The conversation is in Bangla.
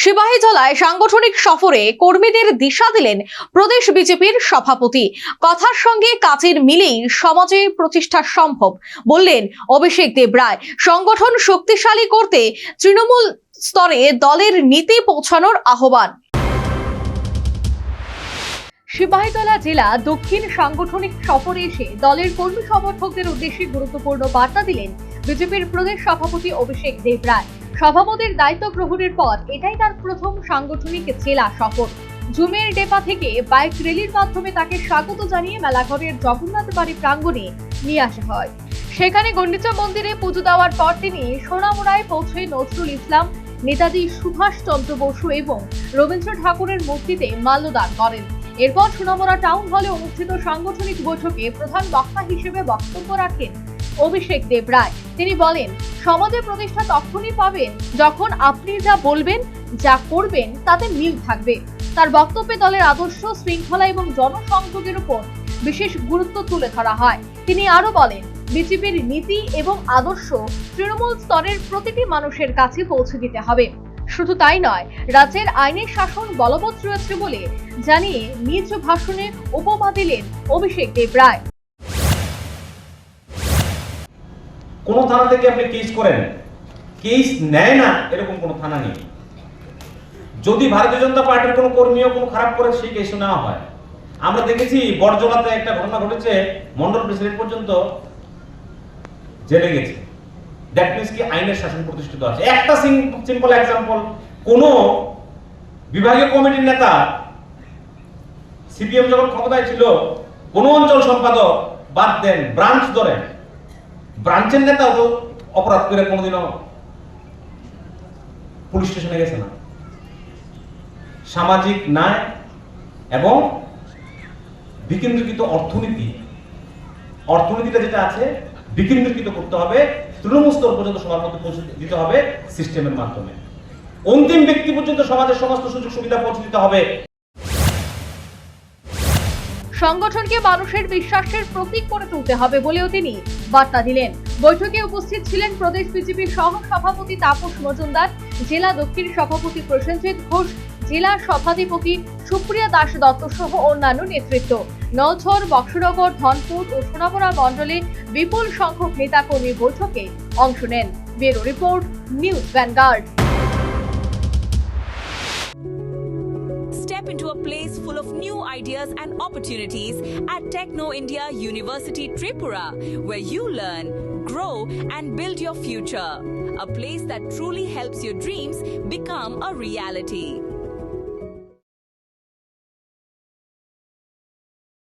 সিপাহীজলায় সাংগঠনিক সফরে কর্মীদের দিশা দিলেন প্রদেশ বিজেপির সভাপতি। কথার সঙ্গে কাজের মিলেই সমাজে প্রতিষ্ঠা সম্ভব বললেন অভিষেক দেবরায়। সংগঠন শক্তিশালী করতে তৃণমূল স্তরে দলের নীতি পৌঁছানোর আহ্বান। সিপাহীজলা জেলা দক্ষিণ সাংগঠনিক সফরে এসে দলের কর্মী সমর্থকদের উদ্দেশ্যে গুরুত্বপূর্ণ বার্তা দিলেন বিজেপির প্রদেশ সভাপতি অভিষেক দেবরায়। সভাপতির দায়িত্ব গ্রহণের পর এটাই তার প্রথম সাংগঠনিক জেলা সফর। জুমের ডেপা থেকে বাইক র্যালির মাধ্যমে তাকে স্বাগত জানিয়ে মেলাঘরের জগন্নাথ বাড়ি প্রাঙ্গণে নিয়ে আসা হয়। সেখানে গন্ডিচা মন্দিরে পুজো দেওয়ার পর তিনি সোনামুড়ায় পৌঁছে নজরুল ইসলাম, নেতাজি সুভাষ চন্দ্র বসু এবং রবীন্দ্র ঠাকুরের মূর্তিতে মাল্যদান করেন। এরপর সোনামুড়া টাউন হলে অনুষ্ঠিত সাংগঠনিক বৈঠকে প্রধান বক্তা হিসেবে বক্তব্য রাখেন অভিষেক দেবরায়। তিনি বলেন, সমাজে প্রতিষ্ঠা তখনই পাবেন যখন আপনি যা বলবেন, যা করবেন তাতে মিল থাকবে। তার বক্তব্যে দলের আদর্শ, শৃঙ্খলা এবং জনসংযোগের উপর বিশেষ গুরুত্ব তুলে ধরা হয়। তিনি আরো বলেন, বিজেপির নীতি এবং আদর্শ তৃণমূল স্তরের প্রতিটি মানুষের কাছে পৌঁছে দিতে হবে। শুধু তাই নয়, রাজ্যের আইনের শাসন বলবৎ রয়েছে বলে জানিয়ে নিজ ভাষণে উপমা দিলেন অভিষেক দেবরায়। কোন থানা থেকে আপনি কেস করেন, কেস নেয় না এরকম কোন থানা নেই। যদি ভারতীয় জনতা পার্টির কোন কর্মীও কোনো খারাপ করে সেই কেস নেওয়া হয়। আমরা দেখেছি বড়জলাতে একটা ঘটনা ঘটেছে, মন্ডল প্রেসিডেন্ট পর্যন্ত জেলে গেছে। দ্যাট মিন্স কি আইনের শাসন প্রতিষ্ঠিত আছে। একটা সিম্পল এক্সাম্পল, কোন বিভাগীয় কমিটির নেতা সিপিএম যখন ক্ষমতায় ছিল, কোন অঞ্চল সম্পাদক বাদ দেন, ব্রাঞ্চ ধরেন, ব্রাঞ্চের নেতা তো অপরাধ করে কোনোদিনও পুলিশ স্টেশনে গেছে না। সামাজিক ন্যায় এবং বিকেন্দ্রীকৃত অর্থনীতিটা যেটা আছে বিকেন্দ্রীকৃত করতে হবে, তৃণমূল স্তর পর্যন্ত সবার মধ্যে পৌঁছে দিতে হবে সিস্টেমের মাধ্যমে। অন্তিম ব্যক্তি পর্যন্ত সমাজের সমস্ত সুযোগ সুবিধা পৌঁছে দিতে হবে। সংগঠনকে মানুষের বিশ্বাসের প্রতীক করে তুলতে হবে বলেও তিনি বার্তা দিলেন। বৈঠকে উপস্থিত ছিলেন প্রদেশ বিজেপির সহ সভাপতি তাপস মজুমদার, জেলা দক্ষিণ সভাপতি প্রসেনজিৎ ঘোষ, জেলা সভাধিপতি সুপ্রিয়া দাস দত্ত সহ অন্যান্য নেতৃত্ব। নলছড়, বক্সনগর, ধনপুর ও সোনামুড়া মণ্ডলে বিপুল সংখ্যক নেতাকর্মী বৈঠকে অংশ নেন। Bureau report, news vanguard. Step into a place full of new ideas and opportunities at Techno India University Tripura, where you learn, grow and build your future. A place that truly helps your dreams become a reality.